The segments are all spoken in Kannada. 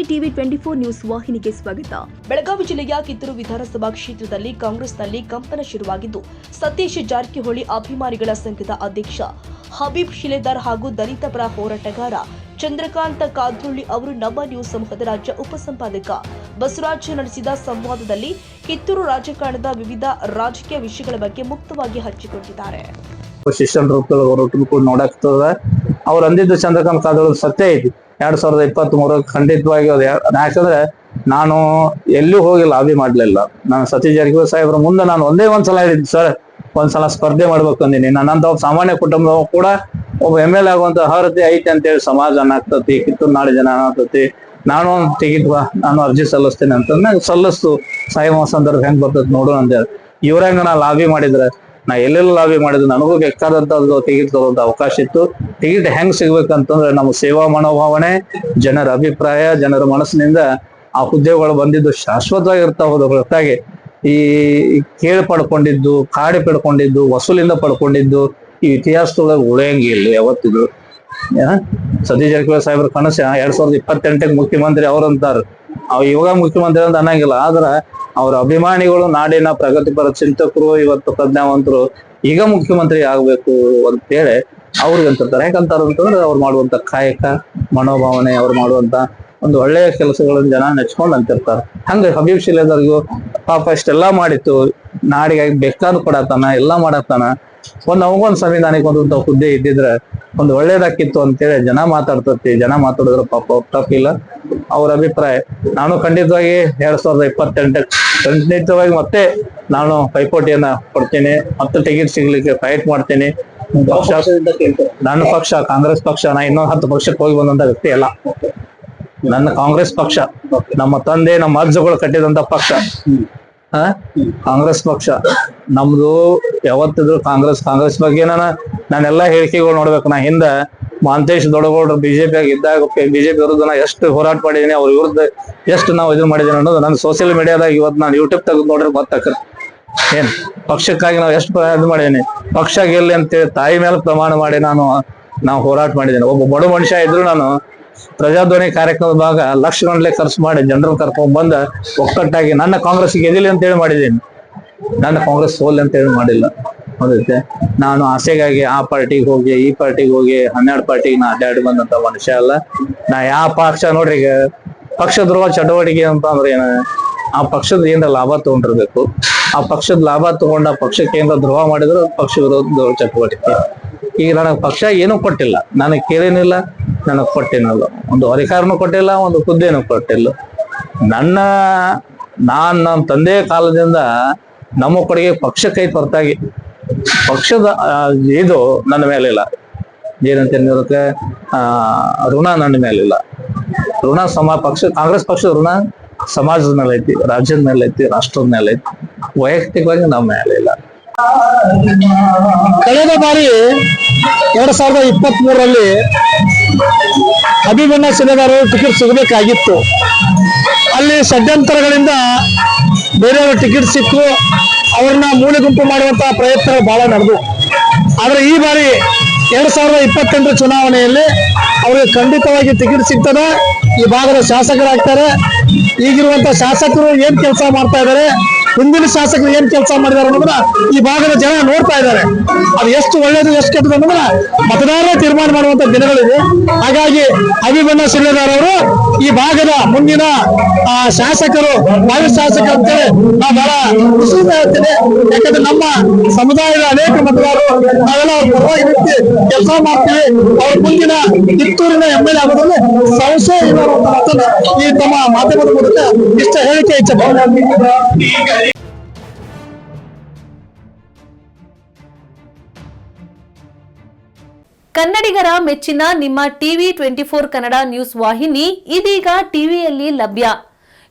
ಟಿವಿ 24 ನ್ಯೂಸ್ ವಾಹಿನಿಗೆ ಸ್ವಾಗತ. ಬೆಳಗಾವಿ ಜಿಲ್ಲೆಯ ಕಿತ್ತೂರು ವಿಧಾನಸಭಾ ಕ್ಷೇತ್ರದಲ್ಲಿ ಕಾಂಗ್ರೆಸ್ನಲ್ಲಿ ಕಂಪನ ಶುರುವಾಗಿದ್ದು, ಸತೀಶ್ ಜಾರಕಿಹೊಳಿ ಅಭಿಮಾನಿಗಳ ಸಂಘದ ಅಧ್ಯಕ್ಷ ಹಬೀಬ್ ಶಿಲೇದಾರ್ ಹಾಗೂ ದಲಿತ ಪರ ಹೋರಾಟಗಾರ ಚಂದ್ರಕಾಂತ ಕಾದ್ರೊಳ್ಳಿ ಅವರು ನಮ್ಮ ನ್ಯೂಸ್ ಸಮೂಹದ ರಾಜ್ಯ ಉಪಸಂಪಾದಕ ಬಸವರಾಜ್ ನಡೆಸಿದ ಸಂವಾದದಲ್ಲಿ ಕಿತ್ತೂರು ರಾಜಕಾರಣದ ವಿವಿಧ ರಾಜಕೀಯ ವಿಷಯಗಳ ಬಗ್ಗೆ ಮುಕ್ತವಾಗಿ ಹಂಚಿಕೊಂಡಿದ್ದಾರೆ. ಶಿಕ್ಷಣ ರೂಪದಲ್ಲಿ ನೋಡಾಕ್ತದ ಅವ್ರು ಅಂದಿದ್ದು ಚಂದ್ರಕಾಂತ್ ಕಾದ್ರೊಳ್ಳಿ ಸತ್ಯ ಐತಿ. 2023 ಖಂಡಿತವಾಗಿ ಯಾಕಂದ್ರೆ ನಾನು ಎಲ್ಲೂ ಹೋಗಿ ಲಾಬಿ ಮಾಡ್ಲಿಲ್ಲ. ನಾನು ಸತೀಶ್ ಜಾರಕಿಹೊಳಿ ಸಾಹೇಬ್ರ ಮುಂದೆ ನಾನು ಒಂದ್ಸಲ ಹೇಳಿದ್ದೆ, ಸರ್ ಒಂದ್ಸಲ ಸ್ಪರ್ಧೆ ಮಾಡ್ಬೇಕು ಅಂದಿನಿ. ನನ್ನಂತ ಒಬ್ಬ ಸಾಮಾನ್ಯ ಕುಟುಂಬ ಕೂಡ ಒಬ್ಬ MLA ಆಗುವಂತ ಅರ್ಹತೆ ಐತಿ ಅಂತೇಳಿ ಸಮಾಜ ಅನ್ನಾಗ್ತತಿ, ಕಿತ್ತೂರು ನಾಡು ಜನ ಅನ್ನತತಿ. ನಾನು ಟಿಕೆಟ್ ನಾನು ಅರ್ಜಿ ಸಲ್ಲಿಸ್ತೇನೆ ಅಂತಂದ್ರೆ ಸಲ್ಲಿಸ್ತು. ಸಾಯಮ ಸಂದರ್ಭ ಹೆಂಗ್ ಬರ್ತದೆ ನೋಡು ಅಂತೇಳಿ ಇವ್ರಂಗ ನಾ ಲಾಬಿ ಮಾಡಿದ್ರೆ ನಾ ಎಲ್ಲೆಲ್ಲ ಲಾಬಿ ಮಾಡಿದ್ರು ನನಗೂ ಬೇಕಾದಂತ ಟಿಕೆಟ್ ತಗೊಳ್ಳೋದು ಅವಕಾಶ ಇತ್ತು. ಟಿಕೆಟ್ ಹೆಂಗ್ ಸಿಗ್ಬೇಕಂತಂದ್ರೆ ನಮ್ಮ ಸೇವಾ ಮನೋಭಾವನೆ, ಜನರ ಅಭಿಪ್ರಾಯ, ಜನರ ಮನಸ್ಸಿನಿಂದ ಆ ಹುದ್ದೆಗಳು ಬಂದಿದ್ದು ಶಾಶ್ವತವಾಗಿರ್ತಾ ಹೋದ ಹೊರತಾಗಿ ಈ ಕೇಳಿ ಪಡ್ಕೊಂಡಿದ್ದು, ಕಾಡಿ ಪಡ್ಕೊಂಡಿದ್ದು, ವಸೂಲಿಂದ ಪಡ್ಕೊಂಡಿದ್ದು ಈ ಇತಿಹಾಸದೊಳಗೆ ಉಳಿಯಂಗಿಲ್ಲ ಯಾವತ್ತಿದ್ರು. ಸತೀಶ್ ಜಾರಕಿಹೊಳಿ ಸಾಹೇಬ್ರ ಕನಸು 2028 ಮುಖ್ಯಮಂತ್ರಿ ಅವ್ರಂತಾರ. ಇವಾಗ ಮುಖ್ಯಮಂತ್ರಿ ಅಂತ ಅನ್ನಂಗಿಲ್ಲ. ಆದ್ರ ಅವ್ರ ಅಭಿಮಾನಿಗಳು, ನಾಡಿನ ಪ್ರಗತಿಪರ ಚಿಂತಕರು, ಇವತ್ತು ಪ್ರಜ್ಞಾವಂತರು ಈಗ ಮುಖ್ಯಮಂತ್ರಿ ಆಗ್ಬೇಕು ಅಂತೇಳಿ ಅವ್ರಿಗೆ ಅಂತಿರ್ತಾರೆ. ಯಾಕಂತಾರ ಅಂತಂದ್ರೆ ಅವ್ರು ಮಾಡುವಂತ ಕಾಯಕ ಮನೋಭಾವನೆ, ಅವ್ರು ಮಾಡುವಂತ ಒಂದು ಒಳ್ಳೆಯ ಕೆಲಸಗಳನ್ನ ಜನ ನೆಚ್ಕೊಂಡ್ ಅಂತಿರ್ತಾರೆ. ಹಂಗ ಹಬೀಬ್ ಶಿಲೇದಾರ್ಗೂ ಪಾಪ ಇಷ್ಟೆಲ್ಲಾ ಮಾಡಿತ್ತು, ನಾಡಿಗಾಗಿ ಬೇಕಾದ ಕೊಡತಾನ, ಎಲ್ಲಾ ಮಾಡತ್ತಾನ. ಅವಾಗೊಂದು ಸಂವಿಧಾನಿಕ ಒಂದು ಹುದ್ದೆ ಇದ್ದಿದ್ರೆ ಒಂದು ಒಳ್ಳೇದಾಕಿತ್ತು ಅಂತೇಳಿ ಜನ ಮಾತಾಡ್ತತಿ. ಜನ ಮಾತಾಡಿದ್ರೆ ಪಾಪ ತಪ್ಪಿಲ್ಲ. ಅವ್ರ ಅಭಿಪ್ರಾಯ ನಾನು ಖಂಡಿತವಾಗಿ 2028 ಖಂಡಿತವಾಗಿ ಮತ್ತೆ ನಾನು ಪೈಪೋಟಿಯನ್ನ ಕೊಡ್ತೀನಿ, ಮತ್ತೆ ಟಿಕೆಟ್ ಸಿಗ್ಲಿಕ್ಕೆ ಫೈಟ್ ಮಾಡ್ತೀನಿ. ನನ್ನ ಪಕ್ಷ ಕಾಂಗ್ರೆಸ್ ಪಕ್ಷ. ನಾ ಇನ್ನೊಂದು 10 ಪಕ್ಷಕ್ಕೆ ಹೋಗಿ ಬಂದಂತ ವ್ಯಕ್ತಿ ಅಲ್ಲ. ನನ್ನ ಕಾಂಗ್ರೆಸ್ ಪಕ್ಷ ನಮ್ಮ ತಂದೆ, ನಮ್ಮ ಅಜ್ಜಗಳು ಕಟ್ಟಿದಂತ ಪಕ್ಷ ಕಾಂಗ್ರೆಸ್ ಪಕ್ಷ ನಮ್ದು. ಯಾವತ್ತಿದ್ರು ಕಾಂಗ್ರೆಸ್ ಬಗ್ಗೆ ನಾನೆಲ್ಲಾ ಹೇಳಿಕೆಗಳು ನೋಡ್ಬೇಕು. ನಾ ಹಿಂದ ಮಹಂತೇಶ್ ದೊಡ್ಡಗೌಡರು ಬಿಜೆಪಿ ಇದ್ದಾಗ ಬಿಜೆಪಿ ವಿರುದ್ಧ ನಾ ಎಷ್ಟು ಹೋರಾಟ ಮಾಡಿದೀನಿ, ಅವ್ರ ವಿರುದ್ಧ ಎಷ್ಟು ನಾವು ಇದನ್ನ ಮಾಡಿದೀನಿ ಅನ್ನೋದು ನನ್ನ ಸೋಷಿಯಲ್ ಮೀಡಿಯಾದಾಗ ಇವತ್ತು ನಾನು ಯೂಟ್ಯೂಬ್ ತೆಗೆದು ನೋಡ್ರೆ ಗೊತ್ತಾಗ್ತದೆ. ಏನ್ ಪಕ್ಷಕ್ಕಾಗಿ ನಾವು ಎಷ್ಟು ಇದು ಮಾಡಿದೀನಿ, ಪಕ್ಷ ಗೆಲ್ಲಿ ಅಂತೇಳಿ ತಾಯಿ ಮೇಲೆ ಪ್ರಮಾಣ ಮಾಡಿ ನಾವು ಹೋರಾಟ ಮಾಡಿದ್ದೀನಿ. ಒಬ್ಬ ಬಡ ಮನುಷ್ಯ ಇದ್ರು ನಾನು ಪ್ರಜಾಧ್ವನಿ ಕಾರ್ಯಕ್ರಮದ ಭಾಗ ಲಕ್ಷಗಟ್ಟಲೆ ಖರ್ಚು ಮಾಡಿ ಜನರನ್ನು ಕರ್ಕೊಂಡ್ ಬಂದ ಒಕ್ಕಟ್ಟಾಗಿ ನನ್ನ ಕಾಂಗ್ರೆಸ್ ಗೆದಿಲಿ ಅಂತ ಹೇಳಿ ಮಾಡಿದ್ದೀನಿ. ನನ್ನ ಕಾಂಗ್ರೆಸ್ ಸೋಲ್ ಅಂತ ಹೇಳಿ ಮಾಡಿಲ್ಲ. ಹೌದೈತೆ, ನಾನು ಆಸೆಗಾಗಿ ಆ ಪಾರ್ಟಿಗೆ ಹೋಗಿ ಈ ಪಾರ್ಟಿಗೆ ಹೋಗಿ 12 ಪಾರ್ಟಿಗೆ ನಾ ಅಡ್ಡಾಡಿ ಬಂದಂತ ಮನುಷ್ಯ ಅಲ್ಲ. ನಾ ಯಾವ ಪಕ್ಷ ನೋಡ್ರಿ, ಈಗ ಪಕ್ಷ ದ್ರೋಹ ಚಟುವಟಿಕೆ ಅಂತ ಅಂದ್ರೆ ಏನ, ಆ ಪಕ್ಷದ ಏನಾರ ಲಾಭ ತಗೊಂಡಿರ್ಬೇಕು. ಆ ಪಕ್ಷದ ಲಾಭ ತಗೊಂಡ ಪಕ್ಷಕ್ಕೆ ಏನಾರ ದ್ರೋಹ ಮಾಡಿದ್ರು ಪಕ್ಷ ವಿರೋಧ ಚಟುವಟಿಕೆ. ಈಗ ನನಗೆ ಪಕ್ಷ ಏನೂ ಕೊಟ್ಟಿಲ್ಲ, ನನಗೆ ಕೇಳೇನಿಲ್ಲ, ನನಗೆ ಕೊಟ್ಟೇನಿಲ್ಲ, ಒಂದು ಅಧಿಕಾರನೂ ಕೊಟ್ಟಿಲ್ಲ, ಒಂದು ಹುದ್ದೆನೂ ಕೊಟ್ಟಿಲ್ಲ. ನಮ್ಮ ತಂದೆ ಕಾಲದಿಂದ ನಮ್ಮ ಕೊಡುಗೆ ಪಕ್ಷಕ್ಕೆ ಹೊರತಾಗಿ ಪಕ್ಷದ ಇದು ನನ್ನ ಮೇಲಿಲ್ಲ. ಏನಂತ ಹೇಳಿದ್ರೆ ಋಣ ನನ್ನ ಮೇಲಿಲ್ಲ. ಋಣ ಕಾಂಗ್ರೆಸ್ ಪಕ್ಷದ ಋಣ ಸಮಾಜದ ಮೇಲೆ ಐತಿ, ರಾಜ್ಯದ ಮೇಲೆ ಐತಿ, ರಾಷ್ಟ್ರದ ಮೇಲೆ ಐತಿ. ವೈಯಕ್ತಿಕವಾಗಿ ನಮ್ಮ ಮೇಲೆ ಇಲ್ಲ. ಕಳೆದ ಬಾರಿ 2023ರಲ್ಲಿ ಹಬೀಬಣ್ಣ ಶಿಲೇದಾರ್ ಟಿಕೆಟ್ ಸಿಗಬೇಕಾಗಿತ್ತು. ಅಲ್ಲಿ ಷಡ್ಯಂತರಗಳಿಂದ ಬೇರೆಯವರು ಟಿಕೆಟ್ ಸಿಕ್ಕು ಅವ್ರನ್ನ ಮೂಲೆ ಗುಂಪು ಮಾಡುವಂತಹ ಪ್ರಯತ್ನಗಳು ಬಹಳ ನಡೆದು. ಆದ್ರೆ ಈ ಬಾರಿ 2028 ಚುನಾವಣೆಯಲ್ಲಿ ಅವ್ರಿಗೆ ಖಂಡಿತವಾಗಿ ಟಿಕೆಟ್ ಸಿಗ್ತದೆ. ಈ ಭಾಗದ ಶಾಸಕರಾಗ್ತಾರೆ. ಈಗಿರುವಂತ ಶಾಸಕರು ಏನ್ ಕೆಲಸ ಮಾಡ್ತಾ ಇದ್ದಾರೆ, ಹಿಂದಿನ ಶಾಸಕರು ಏನ್ ಕೆಲಸ ಮಾಡಿದಾರೆ ಅನ್ನೋದನ್ನ ಈ ಭಾಗದ ಜನ ನೋಡ್ತಾ ಇದ್ದಾರೆ. ಅದು ಎಷ್ಟು ಒಳ್ಳೇದು ಎಷ್ಟು ಕೆಟ್ಟದ್ದು ಅನ್ನೋದನ್ನ ಮತದಾರರೇ ತೀರ್ಮಾನ ಮಾಡುವಂತ ದಿನಗಳಿವೆ. ಹಾಗಾಗಿ ಹಬೀಬಣ್ಣ ಶಿಲೇದಾರ್ ಅವರು ಈ ಭಾಗದ ಮುಂದಿನ ಶಾಸಕರು, ಭಾವಿ ಶಾಸಕರು ಅಂತೇಳಿ ನಾವು ಬಹಳ ಖುಷಿಯಿಂದ ಹೇಳ್ತೇನೆ. ಯಾಕಂದ್ರೆ ನಮ್ಮ ಸಮುದಾಯದ ಅನೇಕ ಮತದಾರರು ನಾವೆಲ್ಲ ಅವ್ರ ಪರವಾಗಿ ನಿಂತು ಕೆಲಸ ಮಾಡ್ತೀವಿ. ಅವ್ರ ಮುಂದಿನ ಕಿತ್ತೂರಿನ MLA ಆಗೋದ್ರಲ್ಲಿ ಸಂಶಯ ಇಲ್ಲ ಅನ್ನುವಂತ ಮಾತನ್ನ ಈ ತಮ್ಮ ಮಾಧ್ಯಮದ ಮೂಲಕ ಇಷ್ಟ ಹೇಳಿಕೆ ಇಚ್ಛೆ. ಕನ್ನಡಿಗರ ಮೆಚ್ಚಿನ ನಿಮ್ಮ ಟಿವಿ 24 ಕನ್ನಡ ನ್ಯೂಸ್ ವಾಹಿನಿ ಇದೀಗ ಟಿವಿಯಲ್ಲಿ ಲಭ್ಯ.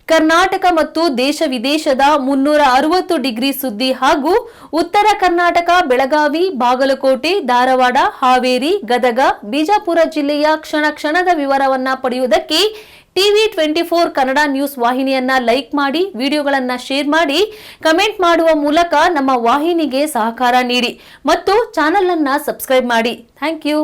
ಕರ್ನಾಟಕ ಮತ್ತು ದೇಶ ವಿದೇಶದ 360 ಡಿಗ್ರಿ ಸುದ್ದಿ ಹಾಗೂ ಉತ್ತರ ಕರ್ನಾಟಕ, ಬೆಳಗಾವಿ, ಬಾಗಲಕೋಟೆ, ಧಾರವಾಡ, ಹಾವೇರಿ, ಗದಗ, ಬಿಜಾಪುರ ಜಿಲ್ಲೆಯ ಕ್ಷಣ ಕ್ಷಣದ ವಿವರವನ್ನ ಪಡೆಯುವುದಕ್ಕೆ ಟಿವಿ 24 ಕನ್ನಡ ನ್ಯೂಸ್ ವಾಹಿನಿಯನ್ನ ಲೈಕ್ ಮಾಡಿ, ವಿಡಿಯೋಗಳನ್ನ ಶೇರ್ ಮಾಡಿ, ಕಮೆಂಟ್ ಮಾಡುವ ಮೂಲಕ ನಮ್ಮ ವಾಹಿನಿಗೆ ಸಹಕಾರ ನೀಡಿ ಮತ್ತು ಚಾನೆಲ್ ಅನ್ನ ಸಬ್ಸ್ಕ್ರೈಬ್ ಮಾಡಿ. Thank you.